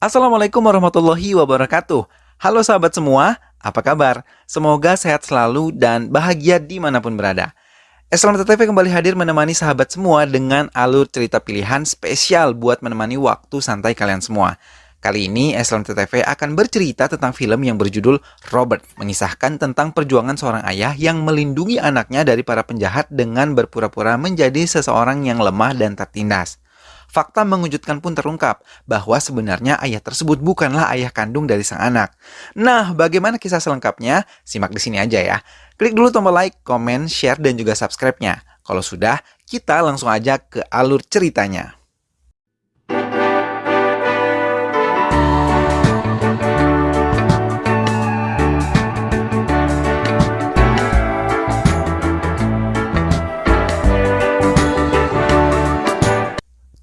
Assalamualaikum warahmatullahi wabarakatuh. Halo sahabat semua, apa kabar? Semoga sehat selalu dan bahagia dimanapun berada. SLMTTV kembali hadir menemani sahabat semua dengan alur cerita pilihan spesial buat menemani waktu santai kalian semua. Kali ini SLMTTV akan bercerita tentang film yang berjudul Robert, mengisahkan tentang perjuangan seorang ayah yang melindungi anaknya dari para penjahat dengan berpura-pura menjadi seseorang yang lemah dan tertindas. Fakta mengejutkan pun terungkap bahwa sebenarnya ayah tersebut bukanlah ayah kandung dari sang anak. Nah, bagaimana kisah selengkapnya? Simak di sini aja ya. Klik dulu tombol like, komen, share, dan juga subscribe-nya. Kalau sudah, kita langsung aja ke alur ceritanya.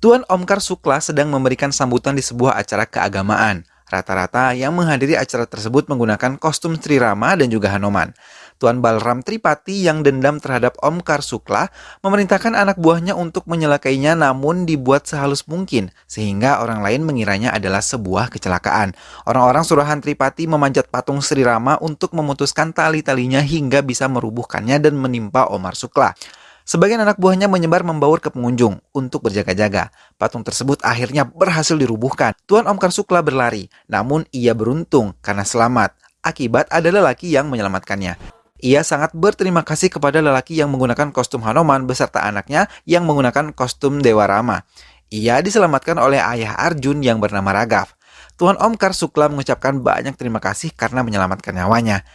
Tuan Omkar Sukla sedang memberikan sambutan di sebuah acara keagamaan. Rata-rata yang menghadiri acara tersebut menggunakan kostum Sri Rama dan juga Hanoman. Tuan Balram Tripati yang dendam terhadap Omkar Sukla memerintahkan anak buahnya untuk menyelakainya namun dibuat sehalus mungkin sehingga orang lain mengiranya adalah sebuah kecelakaan. Orang-orang suruhan Tripati memanjat patung Sri Rama untuk memutuskan tali-talinya hingga bisa merubuhkannya dan menimpa Omar Sukla. Sebagian anak buahnya menyebar membaur ke pengunjung untuk berjaga-jaga. Patung tersebut akhirnya berhasil dirubuhkan. Tuan Omkar Sukla berlari, namun ia beruntung karena selamat. Akibat ada lelaki yang menyelamatkannya. Ia sangat berterima kasih kepada lelaki yang menggunakan kostum Hanoman beserta anaknya yang menggunakan kostum Dewa Rama. Ia diselamatkan oleh ayah Arjun yang bernama Raghav. Tuan Omkar Sukla mengucapkan banyak terima kasih karena menyelamatkan nyawanya.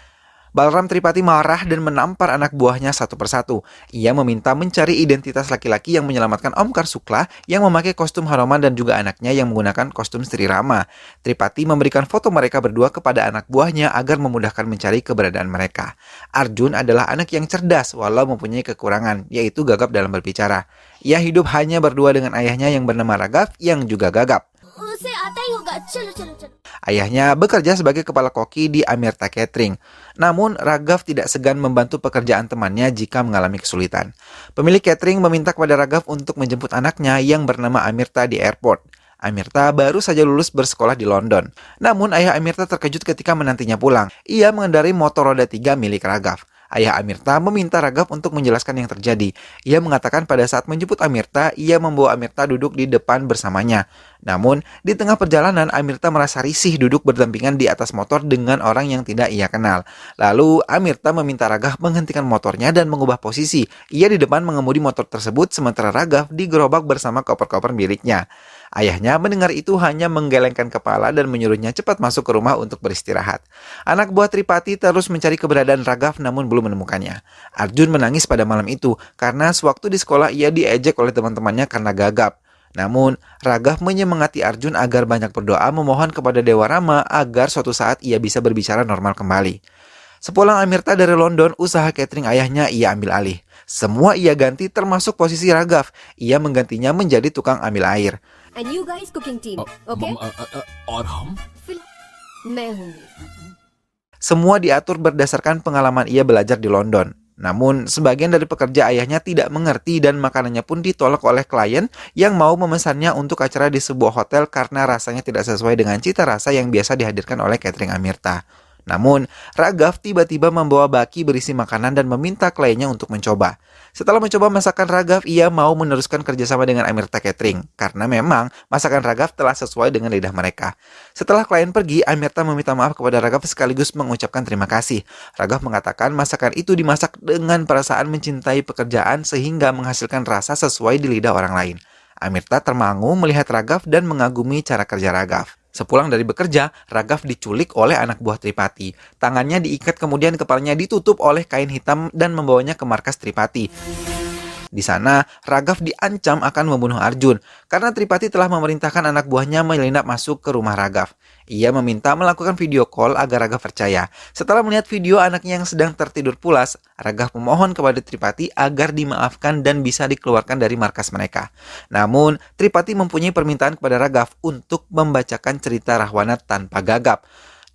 Balram Tripati marah dan menampar anak buahnya satu persatu. Ia meminta mencari identitas laki-laki yang menyelamatkan Omkar Sukla yang memakai kostum Hanoman dan juga anaknya yang menggunakan kostum Sri Rama. Tripati memberikan foto mereka berdua kepada anak buahnya agar memudahkan mencari keberadaan mereka. Arjun adalah anak yang cerdas walau mempunyai kekurangan, yaitu gagap dalam berbicara. Ia hidup hanya berdua dengan ayahnya yang bernama Raghav yang juga gagap. Ayahnya bekerja sebagai kepala koki di Amirta Catering. Namun, Raghav tidak segan membantu pekerjaan temannya jika mengalami kesulitan. Pemilik catering meminta kepada Raghav untuk menjemput anaknya yang bernama Amirta di airport. Amirta baru saja lulus bersekolah di London. Namun, ayah Amirta terkejut ketika menantinya pulang. Ia mengendarai motor roda 3 milik Raghav. Ayah Amirta meminta Raghav untuk menjelaskan yang terjadi. Ia mengatakan pada saat menjemput Amirta, ia membawa Amirta duduk di depan bersamanya. Namun, di tengah perjalanan, Amirta merasa risih duduk berdampingan di atas motor dengan orang yang tidak ia kenal. Lalu, Amirta meminta Raghav menghentikan motornya dan mengubah posisi. Ia di depan mengemudi motor tersebut, sementara Raghav digerobak bersama koper-koper miliknya. Ayahnya mendengar itu hanya menggelengkan kepala dan menyuruhnya cepat masuk ke rumah untuk beristirahat. Anak buah Tripati terus mencari keberadaan Raghav namun belum menemukannya. Arjun menangis pada malam itu karena sewaktu di sekolah ia diejek oleh teman-temannya karena gagap. Namun, Raghav menyemangati Arjun agar banyak berdoa memohon kepada Dewa Rama agar suatu saat ia bisa berbicara normal kembali. Sepulang Amirta dari London, usaha catering ayahnya ia ambil alih. Semua ia ganti termasuk posisi Raghav. Ia menggantinya menjadi tukang ambil air. And you guys cooking team, okay? और हम मैं हूँगी. Semua diatur berdasarkan pengalaman ia belajar di London. Namun, sebagian dari pekerja ayahnya tidak mengerti dan makanannya pun ditolak oleh klien yang mau memesannya untuk acara di sebuah hotel karena rasanya tidak sesuai dengan cita rasa yang biasa dihadirkan oleh catering Amirta. Namun, Raghav tiba-tiba membawa baki berisi makanan dan meminta kliennya untuk mencoba. Setelah mencoba masakan Raghav, ia mau meneruskan kerjasama dengan Amirta Catering, karena memang masakan Raghav telah sesuai dengan lidah mereka. Setelah klien pergi, Amirta meminta maaf kepada Raghav sekaligus mengucapkan terima kasih. Raghav mengatakan masakan itu dimasak dengan perasaan mencintai pekerjaan sehingga menghasilkan rasa sesuai di lidah orang lain. Amirta termangu melihat Raghav dan mengagumi cara kerja Raghav. Sepulang dari bekerja, Raghav diculik oleh anak buah Tripati. Tangannya diikat kemudian kepalanya ditutup oleh kain hitam dan membawanya ke markas Tripati. Di sana, Raghav diancam akan membunuh Arjun karena Tripati telah memerintahkan anak buahnya menyelinap masuk ke rumah Raghav. Ia meminta melakukan video call agar Raghav percaya. Setelah melihat video anaknya yang sedang tertidur pulas, Raghav memohon kepada Tripati agar dimaafkan dan bisa dikeluarkan dari markas mereka. Namun, Tripati mempunyai permintaan kepada Raghav untuk membacakan cerita Rahwana tanpa gagap.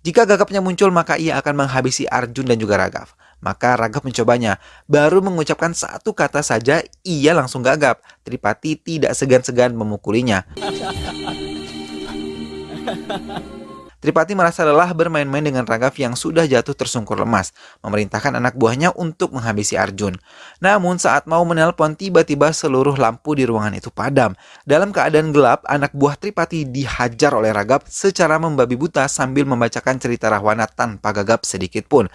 Jika gagapnya muncul, maka ia akan menghabisi Arjun dan juga Raghav. Maka Raghav mencobanya. Baru mengucapkan satu kata saja, ia langsung gagap. Tripati tidak segan-segan memukulinya. Tripati merasa lelah bermain-main dengan Raghav yang sudah jatuh tersungkur lemas, memerintahkan anak buahnya untuk menghabisi Arjun. Namun saat mau menelpon, tiba-tiba seluruh lampu di ruangan itu padam. Dalam keadaan gelap, anak buah Tripati dihajar oleh Raghav secara membabi buta sambil membacakan cerita Rahwana tanpa gagap sedikit pun.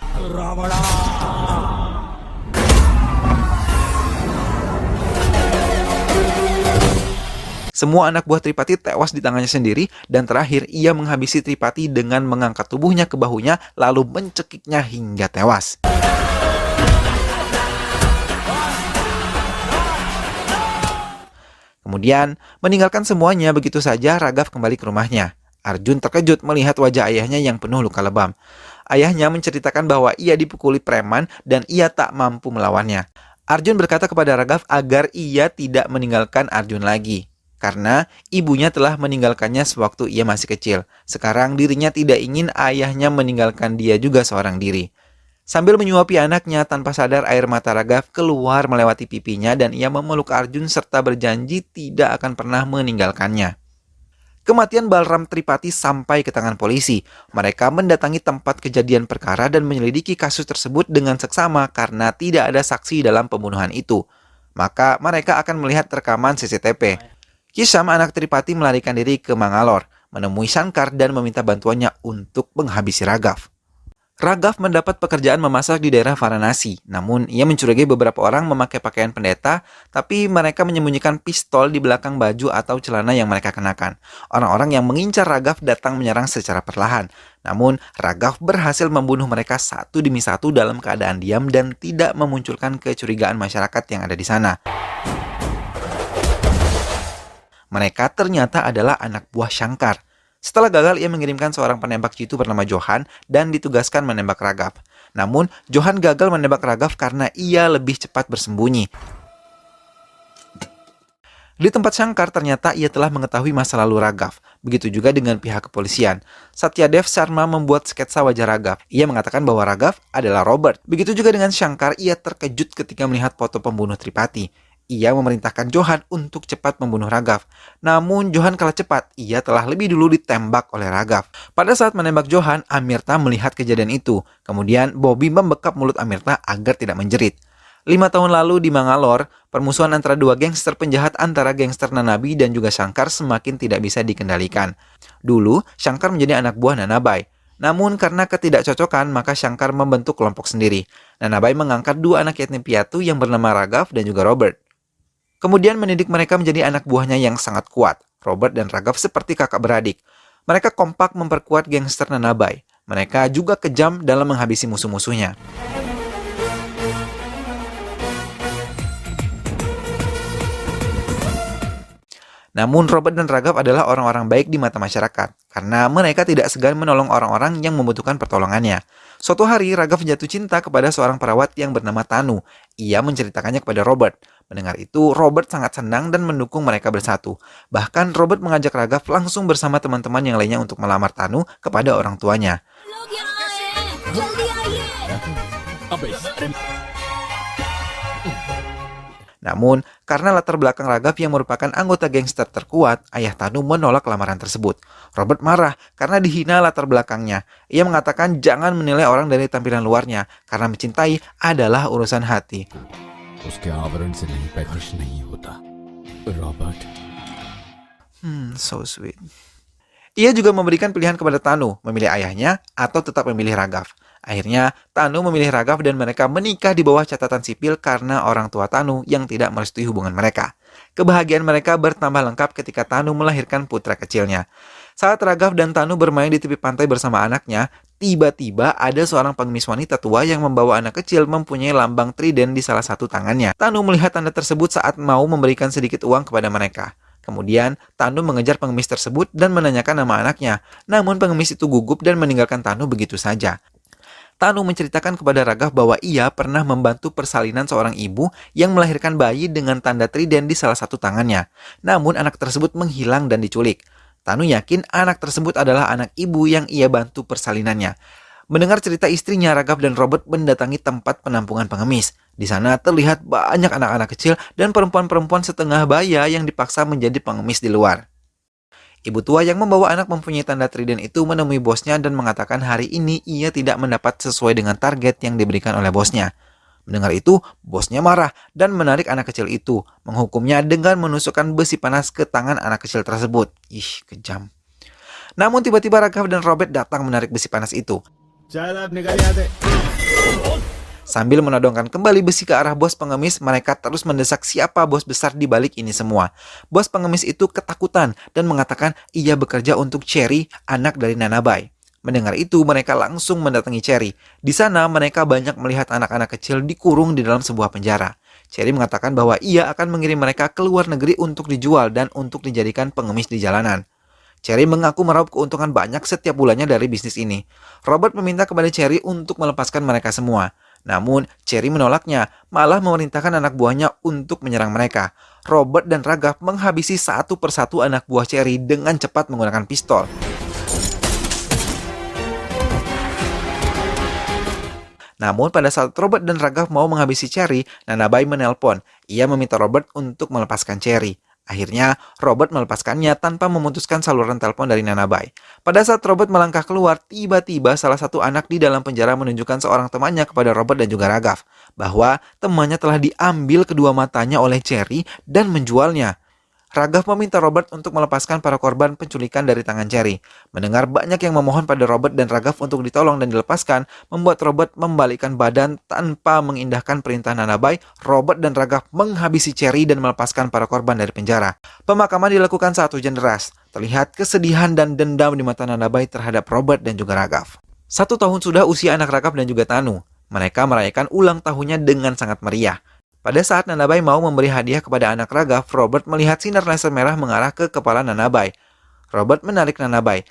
Semua anak buah Tripati tewas di tangannya sendiri, dan terakhir ia menghabisi Tripati dengan mengangkat tubuhnya ke bahunya lalu mencekiknya hingga tewas. Kemudian, meninggalkan semuanya begitu saja, Raghav kembali ke rumahnya. Arjun terkejut melihat wajah ayahnya yang penuh luka lebam. Ayahnya menceritakan bahwa ia dipukuli preman dan ia tak mampu melawannya. Arjun berkata kepada Raghav agar ia tidak meninggalkan Arjun lagi, karena ibunya telah meninggalkannya sewaktu ia masih kecil. Sekarang dirinya tidak ingin ayahnya meninggalkan dia juga seorang diri. Sambil menyuapi anaknya, tanpa sadar air mata Raghav keluar melewati pipinya dan ia memeluk Arjun serta berjanji tidak akan pernah meninggalkannya. Kematian Balram Tripati sampai ke tangan polisi. Mereka mendatangi tempat kejadian perkara dan menyelidiki kasus tersebut dengan seksama karena tidak ada saksi dalam pembunuhan itu. Maka mereka akan melihat rekaman CCTV. Kisam, anak Tripati, melarikan diri ke Mangalore, menemui Shankar dan meminta bantuannya untuk menghabisi Raghav. Raghav mendapat pekerjaan memasak di daerah Varanasi, namun ia mencurigai beberapa orang memakai pakaian pendeta, tapi mereka menyembunyikan pistol di belakang baju atau celana yang mereka kenakan. Orang-orang yang mengincar Raghav datang menyerang secara perlahan, namun Raghav berhasil membunuh mereka satu demi satu dalam keadaan diam dan tidak memunculkan kecurigaan masyarakat yang ada di sana. Mereka ternyata adalah anak buah Shankar. Setelah gagal, ia mengirimkan seorang penembak jitu bernama Johan dan ditugaskan menembak Raghav. Namun, Johan gagal menembak Raghav karena ia lebih cepat bersembunyi. Di tempat Shankar, ternyata ia telah mengetahui masa lalu Raghav. Begitu juga dengan pihak kepolisian. Satyadev Sharma membuat sketsa wajah Raghav. Ia mengatakan bahwa Raghav adalah Robert. Begitu juga dengan Shankar, ia terkejut ketika melihat foto pembunuh Tripati. Ia memerintahkan Johan untuk cepat membunuh Raghav. Namun Johan kalah cepat, ia telah lebih dulu ditembak oleh Raghav. Pada saat menembak Johan, Amirta melihat kejadian itu. Kemudian Bobby membekap mulut Amirta agar tidak menjerit. 5 tahun lalu di Mangalore, permusuhan antara dua gangster penjahat antara gangster Nanabai dan juga Shankar semakin tidak bisa dikendalikan. Dulu, Shankar menjadi anak buah Nanabai. Namun karena ketidakcocokan, maka Shankar membentuk kelompok sendiri. Nanabai mengangkat 2 anak yatim piatu yang bernama Raghav dan juga Robert. Kemudian mendidik mereka menjadi anak buahnya yang sangat kuat. Robert dan Raghav seperti kakak beradik. Mereka kompak memperkuat gangster Nanabai. Mereka juga kejam dalam menghabisi musuh-musuhnya. Namun Robert dan Raghav adalah orang-orang baik di mata masyarakat, karena mereka tidak segan menolong orang-orang yang membutuhkan pertolongannya. Suatu hari, Raghav jatuh cinta kepada seorang perawat yang bernama Tanu. Ia menceritakannya kepada Robert. Mendengar itu, Robert sangat senang dan mendukung mereka bersatu. Bahkan Robert mengajak Raghav langsung bersama teman-teman yang lainnya untuk melamar Tanu kepada orang tuanya. Namun, karena latar belakang Raghav yang merupakan anggota gangster terkuat, ayah Tanu menolak lamaran tersebut. Robert marah karena dihina latar belakangnya. Ia mengatakan jangan menilai orang dari tampilan luarnya, karena mencintai adalah urusan hati. So sweet. Ia juga memberikan pilihan kepada Tanu, memilih ayahnya atau tetap memilih Raghav. Akhirnya, Tanu memilih Raghav dan mereka menikah di bawah catatan sipil karena orang tua Tanu yang tidak merestui hubungan mereka. Kebahagiaan mereka bertambah lengkap ketika Tanu melahirkan putra kecilnya. Saat Raghav dan Tanu bermain di tepi pantai bersama anaknya, tiba-tiba ada seorang pengemis wanita tua yang membawa anak kecil mempunyai lambang trident di salah satu tangannya. Tanu melihat tanda tersebut saat mau memberikan sedikit uang kepada mereka. Kemudian, Tanu mengejar pengemis tersebut dan menanyakan nama anaknya. Namun pengemis itu gugup dan meninggalkan Tanu begitu saja. Tanu menceritakan kepada Raghav bahwa ia pernah membantu persalinan seorang ibu yang melahirkan bayi dengan tanda trident di salah satu tangannya. Namun anak tersebut menghilang dan diculik. Tanu yakin anak tersebut adalah anak ibu yang ia bantu persalinannya. Mendengar cerita istrinya, Raghav dan Robert mendatangi tempat penampungan pengemis. Di sana terlihat banyak anak-anak kecil dan perempuan-perempuan setengah baya yang dipaksa menjadi pengemis di luar. Ibu tua yang membawa anak mempunyai tanda trident itu menemui bosnya dan mengatakan hari ini ia tidak mendapat sesuai dengan target yang diberikan oleh bosnya. Mendengar itu, bosnya marah dan menarik anak kecil itu, menghukumnya dengan menusukkan besi panas ke tangan anak kecil tersebut. Ih, kejam. Namun tiba-tiba Raghav dan Robert datang menarik besi panas itu. Sambil menodongkan kembali besi ke arah bos pengemis, mereka terus mendesak siapa bos besar di balik ini semua. Bos pengemis itu ketakutan dan mengatakan ia bekerja untuk Cherry, anak dari Nanabai. Mendengar itu, mereka langsung mendatangi Cherry. Di sana, mereka banyak melihat anak-anak kecil dikurung di dalam sebuah penjara. Cherry mengatakan bahwa ia akan mengirim mereka ke luar negeri untuk dijual dan untuk dijadikan pengemis di jalanan. Cherry mengaku meraup keuntungan banyak setiap bulannya dari bisnis ini. Robert meminta kepada Cherry untuk melepaskan mereka semua. Namun, Cherry menolaknya, malah memerintahkan anak buahnya untuk menyerang mereka. Robert dan Raghav menghabisi satu persatu anak buah Cherry dengan cepat menggunakan pistol. Namun pada saat Robert dan Raghav mau menghabisi Cherry, Nanabai menelpon. Ia meminta Robert untuk melepaskan Cherry. Akhirnya, Robert melepaskannya tanpa memutuskan saluran telepon dari Nanabai. Pada saat Robert melangkah keluar, tiba-tiba salah satu anak di dalam penjara menunjukkan seorang temannya kepada Robert dan juga Raghav, bahwa temannya telah diambil kedua matanya oleh Cherry dan menjualnya. Raghav meminta Robert untuk melepaskan para korban penculikan dari tangan Cherry. Mendengar banyak yang memohon pada Robert dan Raghav untuk ditolong dan dilepaskan, membuat Robert membalikkan badan tanpa mengindahkan perintah Nanabai. Robert dan Raghav menghabisi Cherry dan melepaskan para korban dari penjara. Pemakaman dilakukan saat hujan deras. Terlihat kesedihan dan dendam di mata Nanabai terhadap Robert dan juga Raghav. 1 tahun sudah usia anak Raghav dan juga Tanu. Mereka merayakan ulang tahunnya dengan sangat meriah. Pada saat Nanabai mau memberi hadiah kepada anak Raghav, Robert melihat sinar laser merah mengarah ke kepala Nanabai. Robert menarik Nanabai.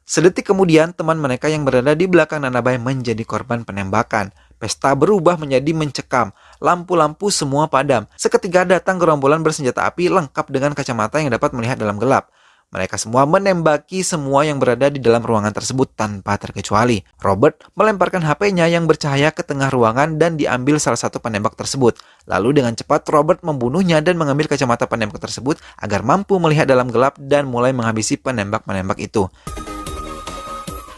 Sedetik kemudian, teman mereka yang berada di belakang Nanabai menjadi korban penembakan. Pesta berubah menjadi mencekam. Lampu-lampu semua padam. Seketika datang gerombolan bersenjata api lengkap dengan kacamata yang dapat melihat dalam gelap. Mereka semua menembaki semua yang berada di dalam ruangan tersebut tanpa terkecuali. Robert melemparkan HP-nya yang bercahaya ke tengah ruangan dan diambil salah satu penembak tersebut. Lalu dengan cepat Robert membunuhnya dan mengambil kacamata penembak tersebut agar mampu melihat dalam gelap dan mulai menghabisi penembak-penembak itu.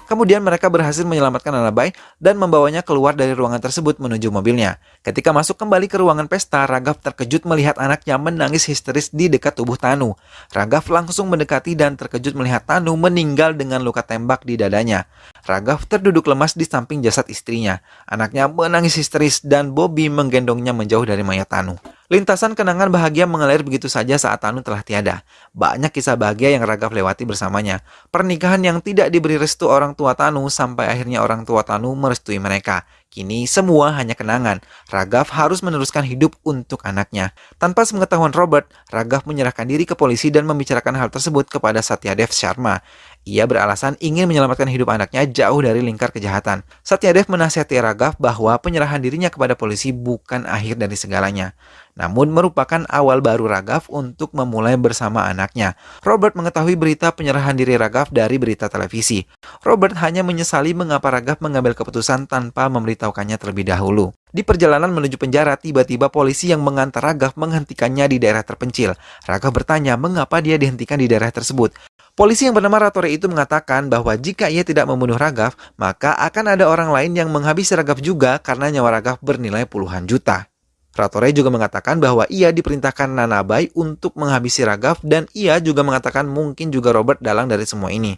Kemudian mereka berhasil menyelamatkan Nanabai dan membawanya keluar dari ruangan tersebut menuju mobilnya. Ketika masuk kembali ke ruangan pesta, Raghav terkejut melihat anaknya menangis histeris di dekat tubuh Tanu. Raghav langsung mendekati dan terkejut melihat Tanu meninggal dengan luka tembak di dadanya. Raghav terduduk lemas di samping jasad istrinya. Anaknya menangis histeris dan Bobby menggendongnya menjauh dari mayat Tanu. Lintasan kenangan bahagia mengalir begitu saja saat Tanu telah tiada. Banyak kisah bahagia yang Raghav lewati bersamanya. Pernikahan yang tidak diberi restu orang tua Tanu sampai akhirnya orang tua Tanu merestui mereka. Kini semua hanya kenangan. Raghav harus meneruskan hidup untuk anaknya. Tanpa sepengetahuan Robert, Raghav menyerahkan diri ke polisi dan membicarakan hal tersebut kepada Satyadev Sharma. Ia beralasan ingin menyelamatkan hidup anaknya jauh dari lingkar kejahatan. Satyadev menasihati Raghav bahwa penyerahan dirinya kepada polisi bukan akhir dari segalanya, namun merupakan awal baru Raghav untuk memulai bersama anaknya. Robert mengetahui berita penyerahan diri Raghav dari berita televisi. Robert hanya menyesali mengapa Raghav mengambil keputusan tanpa memberitahukannya terlebih dahulu. Di perjalanan menuju penjara, tiba-tiba polisi yang mengantar Raghav menghentikannya di daerah terpencil. Raghav bertanya mengapa dia dihentikan di daerah tersebut. Polisi yang bernama Ratore itu mengatakan bahwa jika ia tidak membunuh Raghav, maka akan ada orang lain yang menghabisi Raghav juga karena nyawa Raghav bernilai puluhan juta. Ratore juga mengatakan bahwa ia diperintahkan Nanabai untuk menghabisi Raghav dan ia juga mengatakan mungkin juga Robert dalang dari semua ini.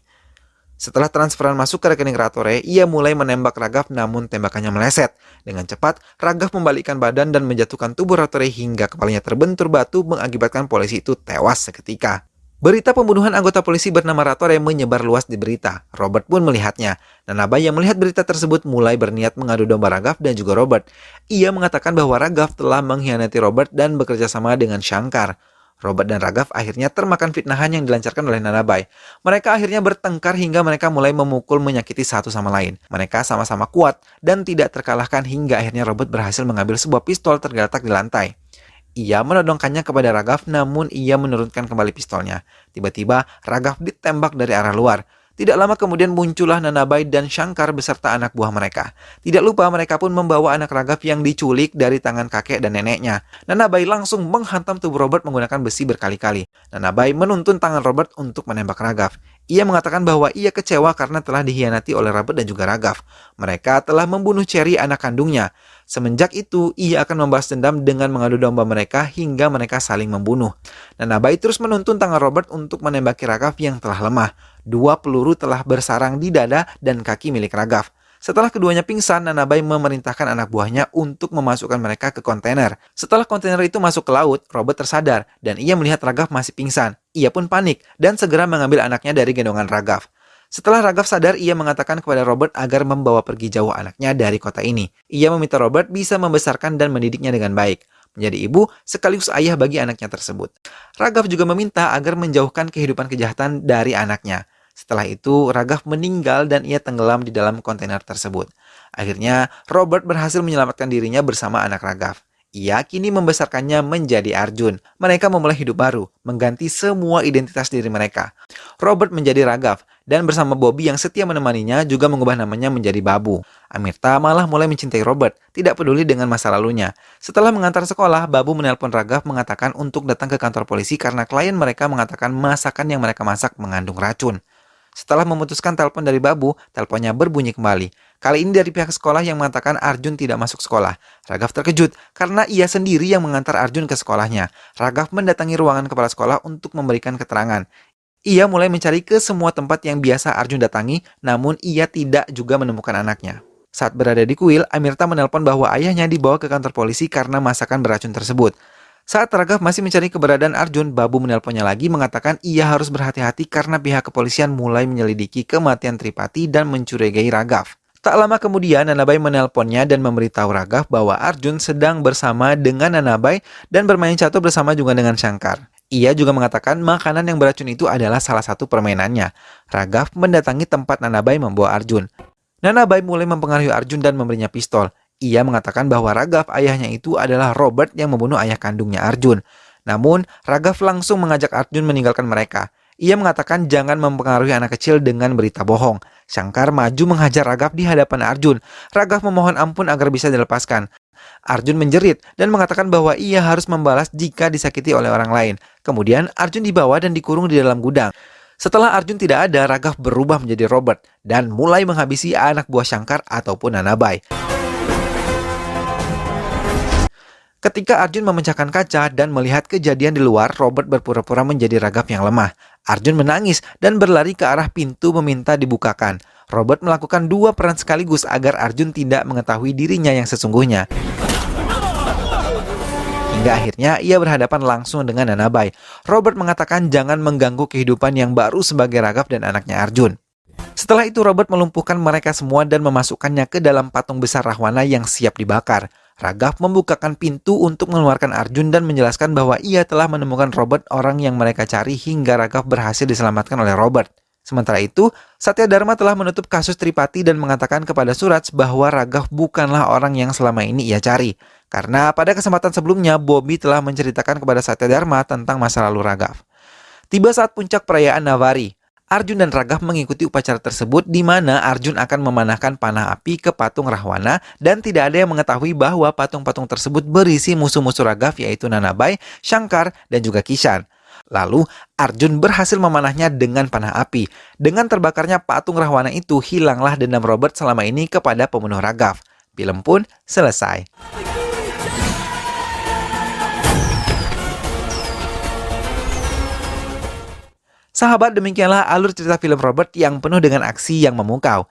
Setelah transferan masuk ke rekening Ratore, ia mulai menembak Raghav namun tembakannya meleset. Dengan cepat, Raghav membalikkan badan dan menjatuhkan tubuh Ratore hingga kepalanya terbentur batu mengakibatkan polisi itu tewas seketika. Berita pembunuhan anggota polisi bernama Ratore menyebar luas di berita. Robert pun melihatnya. Nanabai yang melihat berita tersebut mulai berniat mengadu domba Raghav dan juga Robert. Ia mengatakan bahwa Raghav telah mengkhianati Robert dan bekerja sama dengan Shankar. Robert dan Raghav akhirnya termakan fitnahan yang dilancarkan oleh Nanabai. Mereka akhirnya bertengkar hingga mereka mulai memukul menyakiti satu sama lain. Mereka sama-sama kuat dan tidak terkalahkan hingga akhirnya Robert berhasil mengambil sebuah pistol tergeletak di lantai. Ia menodongkannya kepada Raghav namun ia menurunkan kembali pistolnya. Tiba-tiba Raghav ditembak dari arah luar. Tidak lama kemudian muncullah Nanabai dan Shankar beserta anak buah mereka. Tidak lupa mereka pun membawa anak Raghav yang diculik dari tangan kakek dan neneknya. Nanabai langsung menghantam tubuh Robert menggunakan besi berkali-kali. Nanabai menuntun tangan Robert untuk menembak Raghav. Ia mengatakan bahwa ia kecewa karena telah dihianati oleh Robert dan juga Raghav. Mereka telah membunuh Cherry, anak kandungnya. Semenjak itu, ia akan membalas dendam dengan mengadu domba mereka hingga mereka saling membunuh. Nanabai terus menuntun tangan Robert untuk menembaki Raghav yang telah lemah. 2 peluru telah bersarang di dada dan kaki milik Raghav. Setelah keduanya pingsan, Nanabai memerintahkan anak buahnya untuk memasukkan mereka ke kontainer. Setelah kontainer itu masuk ke laut, Robert tersadar dan ia melihat Raghav masih pingsan. Ia pun panik dan segera mengambil anaknya dari gendongan Raghav. Setelah Raghav sadar, ia mengatakan kepada Robert agar membawa pergi jauh anaknya dari kota ini. Ia meminta Robert bisa membesarkan dan mendidiknya dengan baik, menjadi ibu sekaligus ayah bagi anaknya tersebut. Raghav juga meminta agar menjauhkan kehidupan kejahatan dari anaknya. Setelah itu, Raghav meninggal dan ia tenggelam di dalam kontainer tersebut. Akhirnya, Robert berhasil menyelamatkan dirinya bersama anak Raghav. Ia kini membesarkannya menjadi Arjun. Mereka memulai hidup baru, mengganti semua identitas diri mereka. Robert menjadi Raghav, dan bersama Bobby yang setia menemaninya juga mengubah namanya menjadi Babu. Amirta malah mulai mencintai Robert, tidak peduli dengan masa lalunya. Setelah mengantar sekolah, Babu menelpon Raghav mengatakan untuk datang ke kantor polisi karena klien mereka mengatakan masakan yang mereka masak mengandung racun. Setelah memutuskan telepon dari Babu, teleponnya berbunyi kembali. Kali ini dari pihak sekolah yang mengatakan Arjun tidak masuk sekolah. Raghav terkejut karena ia sendiri yang mengantar Arjun ke sekolahnya. Raghav mendatangi ruangan kepala sekolah untuk memberikan keterangan. Ia mulai mencari ke semua tempat yang biasa Arjun datangi, namun ia tidak juga menemukan anaknya. Saat berada di kuil, Amirta menelpon bahwa ayahnya dibawa ke kantor polisi karena masakan beracun tersebut. Saat Raghav masih mencari keberadaan Arjun, Babu menelponnya lagi mengatakan ia harus berhati-hati karena pihak kepolisian mulai menyelidiki kematian Tripati dan mencurigai Raghav. Tak lama kemudian, Nanabai menelponnya dan memberitahu Raghav bahwa Arjun sedang bersama dengan Nanabai dan bermain catur bersama juga dengan Shankar. Ia juga mengatakan makanan yang beracun itu adalah salah satu permainannya. Raghav mendatangi tempat Nanabai membawa Arjun. Nanabai mulai mempengaruhi Arjun dan memberinya pistol. Ia mengatakan bahwa Raghav ayahnya itu adalah Robert yang membunuh ayah kandungnya Arjun. Namun, Raghav langsung mengajak Arjun meninggalkan mereka. Ia mengatakan jangan mempengaruhi anak kecil dengan berita bohong. Shankar maju menghajar Raghav di hadapan Arjun. Raghav memohon ampun agar bisa dilepaskan. Arjun menjerit dan mengatakan bahwa ia harus membalas jika disakiti oleh orang lain. Kemudian, Arjun dibawa dan dikurung di dalam gudang. Setelah Arjun tidak ada, Raghav berubah menjadi Robert dan mulai menghabisi anak buah Shankar ataupun Nanabai. Ketika Arjun memecahkan kaca dan melihat kejadian di luar, Robert berpura-pura menjadi Raghav yang lemah. Arjun menangis dan berlari ke arah pintu meminta dibukakan. Robert melakukan 2 peran sekaligus agar Arjun tidak mengetahui dirinya yang sesungguhnya. Hingga akhirnya ia berhadapan langsung dengan Nanabai. Robert mengatakan jangan mengganggu kehidupan yang baru sebagai Raghav dan anaknya Arjun. Setelah itu Robert melumpuhkan mereka semua dan memasukkannya ke dalam patung besar Rahwana yang siap dibakar. Raghav membukakan pintu untuk mengeluarkan Arjun dan menjelaskan bahwa ia telah menemukan Robert, orang yang mereka cari, hingga Raghav berhasil diselamatkan oleh Robert. Sementara itu, Satya Dharma telah menutup kasus Tripati dan mengatakan kepada Suraj bahwa Raghav bukanlah orang yang selama ini ia cari. Karena pada kesempatan sebelumnya, Bobby telah menceritakan kepada Satya Dharma tentang masa lalu Raghav. Tiba saat puncak perayaan Navari. Arjun dan Raghav mengikuti upacara tersebut di mana Arjun akan memanahkan panah api ke patung Rahwana dan tidak ada yang mengetahui bahwa patung-patung tersebut berisi musuh-musuh Raghav yaitu Nanabai, Shankar, dan juga Kishan. Lalu Arjun berhasil memanahnya dengan panah api. Dengan terbakarnya patung Rahwana itu, hilanglah dendam Robert selama ini kepada pembunuh Raghav. Film pun selesai. Sahabat, demikianlah alur cerita film Robert yang penuh dengan aksi yang memukau.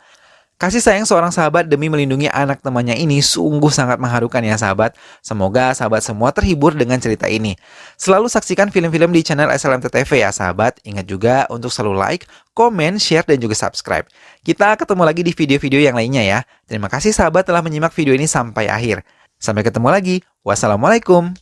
Kasih sayang seorang sahabat demi melindungi anak temannya ini sungguh sangat mengharukan ya sahabat. Semoga sahabat semua terhibur dengan cerita ini. Selalu saksikan film-film di channel SLMT TV ya sahabat. Ingat juga untuk selalu like, komen, share, dan juga subscribe. Kita ketemu lagi di video-video yang lainnya ya. Terima kasih sahabat telah menyimak video ini sampai akhir. Sampai ketemu lagi. Wassalamualaikum.